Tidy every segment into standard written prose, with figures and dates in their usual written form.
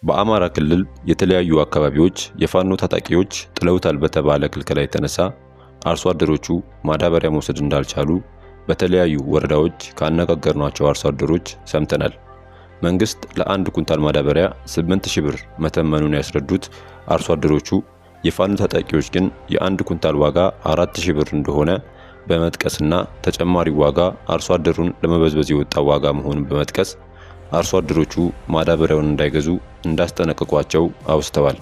በአማራ ክልል የተለያዩ አካባቢዎች የፋኖ ታጣቂዎች ጥለውታል በተባለ ክልከላ የተነሳ አርሶ አደሮቹ ማዳበሪያ መውሰድ እንዳልቻሉ በተለያዩ ወረዳዎች ካነጋገርናቸው አርሶ አደሮች ሰምተናል። መንግስት ለአንድ ኩንታል ማዳበሪያ 8000 ብር መተመኑን ያስረዱት አርሶ አደሮቹ የፋኖ ታጣቂዎች ግን የአንድ ኩንታል ዋጋ 4000 ብር እንደሆነ በመጥቀስና ተጨማሪ ዋጋ አርሶ አደሩን ለመበዝበዝ የወጣ ዋጋ መሆኑን በመጥቀስ አርሶ አደሮቹ ማዳበሪያውን እንዳይገዙ እንዳስጠነቀቋቸው አውስተዋል።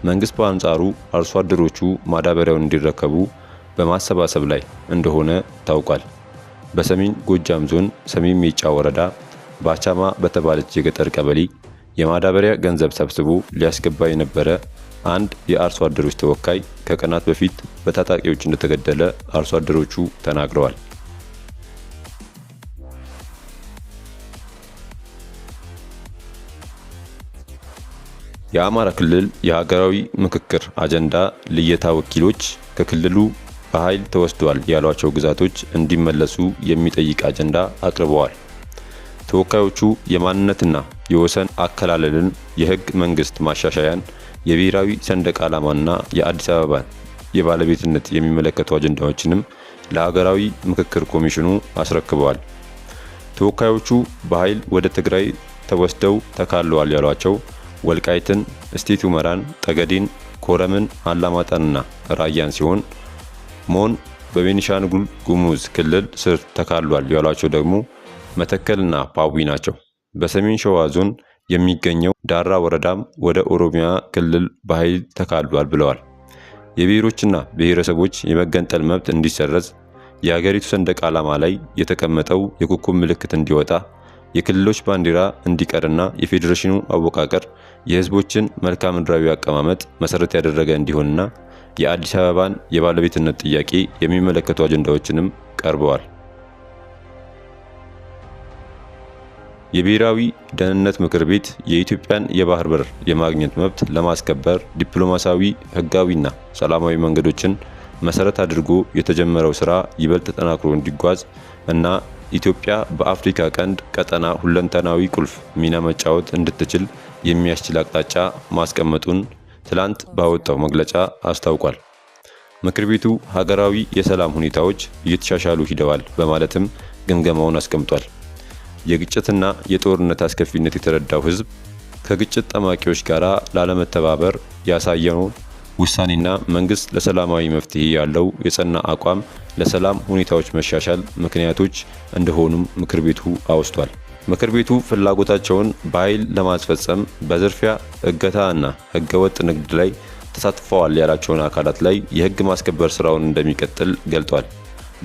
መንግስት በአንጻሩ አርሶ አደሮቹ ማዳበሪያውን እንዲረከቡ በማሰባሰብ ላይ እንደሆነ ታውቋል። በሰሜን ጎጃም ዞን ሰሜን ሜጫ ወረዳ ባቻማ በተባለች የገጠር ቀበሌ የማዳበሪያ ገንዘብ ሰብስቦ ሊያስገባ የነበረ አንድ የአርሶ አደሮች ተወካይ ከቀናት በፊት በታጣቂዎች እንደተገደለ አርሶ አደሮቹ ተናግረዋል። የአማራ ክልል የሀገራዊ ምክክር አጀንዳ ልየታ ወኪሎች ከክልሉ በኃይል ተወስደዋል ያሏቸው ግዛቶች እንዲመለሱ የሚጠይቅ አጀንዳ አቅርበዋል። ተወካዮቹ የማንነትና የወሰን አከላለልን፣ የህግ መንግስት ማሻሻያን፣ የብሔራዊ ሰንደቅ ዓላማና የአዲስ አበባ የባለቤትነት የሚመለከቱ አጀንዳዎችንም ለሀገራዊ ምክክር ኮሚሽኑ አስረክበዋል። ተወካዮቹ በኃይል ወደ ትግራይ ተወስደው ተካለዋል ያሏቸው ወልቃይትን፣ እስቴት ሁመራን፣ ጠገዴን፣ ኮረምን፣ አላማጣንና ራያን ሲሆን ሞን በቤኒሻንጉል ጉሙዝ ክልል ስር ተካሏል ያሏቸው ደግሞ መተከልና ፓዊ ናቸው። በሰሜን ሸዋ ዞን የሚገኘው ዳራ ወረዳም ወደ ኦሮሚያ ክልል በኃይል ተካሏል ብለዋል። የብሔሮችና ብሔረሰቦች የመገንጠል መብት እንዲሰረዝ፣ የሀገሪቱ ሰንደቅ ዓላማ ላይ የተቀመጠው የኮከብ ምልክት እንዲወጣ፣ የክልሎች ባንዲራ እንዲቀርና የፌዴሬሽኑ አወቃቀር የህዝቦችን መልክዓ ምድራዊ አቀማመጥ መሰረት ያደረገ እንዲሆንና የአዲስ አበባን የባለቤትነት ጥያቄ የሚመለከቱ አጀንዳዎችንም ቀርበዋል። የብሔራዊ ደህንነት ምክር ቤት የኢትዮጵያን የባህር በር የማግኘት መብት ለማስከበር ዲፕሎማሲያዊ፣ ህጋዊና ሰላማዊ መንገዶችን መሰረት አድርጎ የተጀመረው ስራ ይበልጥ ተጠናክሮ እንዲጓዝ እና ኢትዮጵያ በአፍሪካ ቀንድ ቀጠና ሁለንተናዊ ቁልፍ ሚና መጫወት እንድትችል የሚያስችል አቅጣጫ ማስቀመጡን ትላንት ባወጣው መግለጫ አስታውቋል። ምክር ቤቱ ሀገራዊ የሰላም ሁኔታዎች እየተሻሻሉ ሂደዋል በማለትም ግምገማውን አስቀምጧል። የግጭትና የጦርነት አስከፊነት የተረዳው ህዝብ ከግጭት ጠማቂዎች ጋር ላለመተባበር ያሳየውን ውሳኔና መንግስት ለሰላማዊ መፍትሄ ያለው የጸና አቋም ለሰላም ሁኔታዎች መሻሻል ምክንያቶች እንደሆኑም ምክር ቤቱ አውስቷል። ምክር ቤቱ ፍላጎታቸውን በኃይል ለማስፈጸም በዝርፊያ፣ እገታ እና ህገወጥ ንግድ ላይ ተሳትፈዋል ያላቸውን አካላት ላይ የህግ ማስከበር ስራውን እንደሚቀጥል ገልጧል።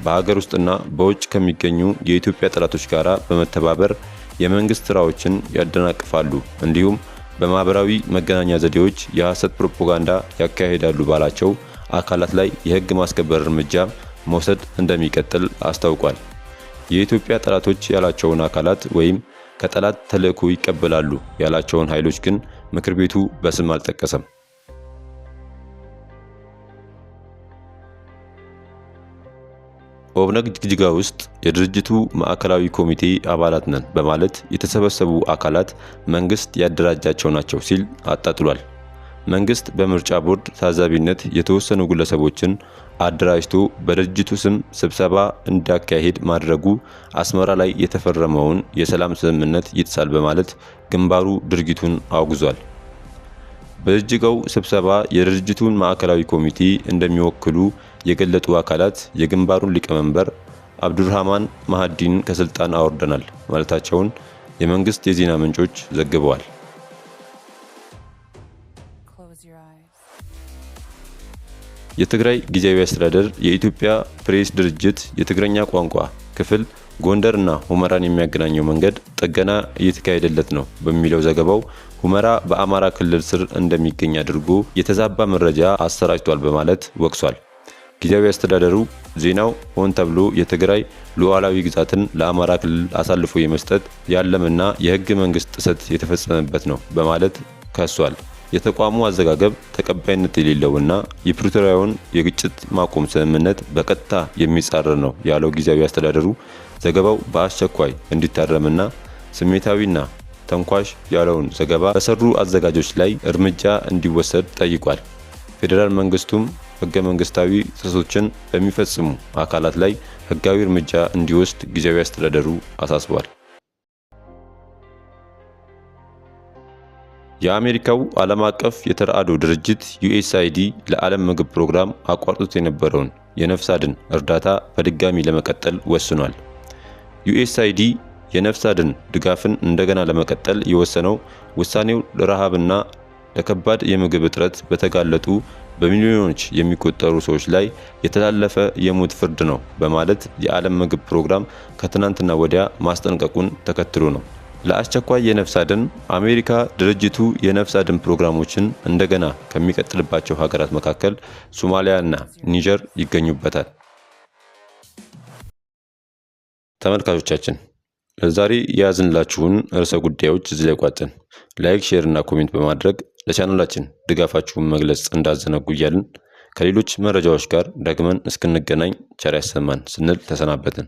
በሀገር ውስጥና በውጭ ከሚገኙ የኢትዮጵያ ጠላቶች ጋር በመተባበር የመንግስት ስራዎችን ያደናቅፋሉ፣ እንዲሁም በማህበራዊ መገናኛ ዘዴዎች የሐሰት ፕሮፓጋንዳ ያካሂዳሉ ባላቸው አካላት ላይ የህግ ማስከበር እርምጃ መውሰድ እንደሚቀጥል አስታውቋል። የኢትዮጵያ ጠላቶች ያላቸውን አካላት ወይም ከጠላት ተልዕኮ ይቀበላሉ ያላቸውን ኃይሎች ግን ምክር ቤቱ በስም አልጠቀሰም። ኦብነግ ጅግጅጋ ውስጥ የድርጅቱ ማዕከላዊ ኮሚቴ አባላት ነን በማለት የተሰበሰቡ አካላት መንግስት ያደራጃቸው ናቸው ሲል አጣጥሏል። መንግስት በምርጫ ቦርድ ታዛቢነት የተወሰኑ ግለሰቦችን አደራጅቶ በድርጅቱ ስም ስብሰባ እንዲያካሂድ ማድረጉ አስመራ ላይ የተፈረመውን የሰላም ስምምነት ይጥሳል በማለት ግንባሩ ድርጊቱን አውግዟል። በጅግጅጋው ስብሰባ የድርጅቱን ማዕከላዊ ኮሚቴ እንደሚወክሉ የገለጡ አካላት የግንባሩን ሊቀመንበር አብዱርሃማን ማህዲን ከስልጣን አወርደናል ማለታቸውን የመንግስት የዜና ምንጮች ዘግበዋል። የትግራይ ጊዜያዊ አስተዳደር የኢትዮጵያ ፕሬስ ድርጅት የትግረኛ ቋንቋ ክፍል ጎንደርና ሁመራን የሚያገናኘው መንገድ ጥገና እየተካሄደለት ነው በሚለው ዘገባው ሁመራ በአማራ ክልል ስር እንደሚገኝ አድርጎ የተዛባ መረጃ አሰራጭቷል በማለት ወቅሷል። ጊዜያዊ አስተዳደሩ ዜናው ሆን ተብሎ የትግራይ ሉዓላዊ ግዛትን ለአማራ ክልል አሳልፎ የመስጠት ያለምና የህገ መንግስት ጥሰት የተፈጸመበት ነው በማለት ከሷል። የተቋሙ አዘጋገብ ተቀባይነት የሌለውና የፕሪቶሪያውን የግጭት ማቆም ስምምነት በቀጥታ የሚጻረር ነው ያለው ጊዜያዊ አስተዳደሩ ዘገባው በአስቸኳይ እንዲታረምና ስሜታዊና ተንኳሽ ያለውን ዘገባ በሰሩ አዘጋጆች ላይ እርምጃ እንዲወሰድ ጠይቋል። ፌዴራል መንግስቱም ህገ መንግስታዊ ጥሰቶችን በሚፈጽሙ አካላት ላይ ህጋዊ እርምጃ እንዲወስድ ጊዜያዊ አስተዳደሩ አሳስቧል። የአሜሪካው ዓለም አቀፍ የተራድኦ ድርጅት USAID ለዓለም ምግብ ፕሮግራም አቋርጦት የነበረውን የነፍስ አድን እርዳታ በድጋሚ ለመቀጠል ወስኗል። USAID የነፍስ አድን ድጋፍን እንደገና ለመቀጠል የወሰነው ውሳኔው ለረሃብና ለከባድ የምግብ እጥረት በተጋለጡ በሚሊዮኖች የሚቆጠሩ ሰዎች ላይ የተላለፈ የሞት ፍርድ ነው በማለት የዓለም ምግብ ፕሮግራም ከትናንትና ወዲያ ማስጠንቀቁን ተከትሎ ነው። ለአስቸኳይ የነፍስ አድን አሜሪካ ድርጅቱ የነፍስ አድን ፕሮግራሞችን እንደገና ከሚቀጥልባቸው ሀገራት መካከል ሶማሊያና ኒጀር ይገኙበታል። ተመልካቾቻችን ለዛሬ የያዝንላችሁን ርዕሰ ጉዳዮች እዚህ ላይ ቋጨን። ላይክ፣ ሼር እና ኮሜንት በማድረግ ለቻናላችን ድጋፋችሁን መግለጽ እንዳዘነጉ እያልን ከሌሎች መረጃዎች ጋር ደግመን እስክንገናኝ ቸር ያሰማን ስንል ተሰናበትን።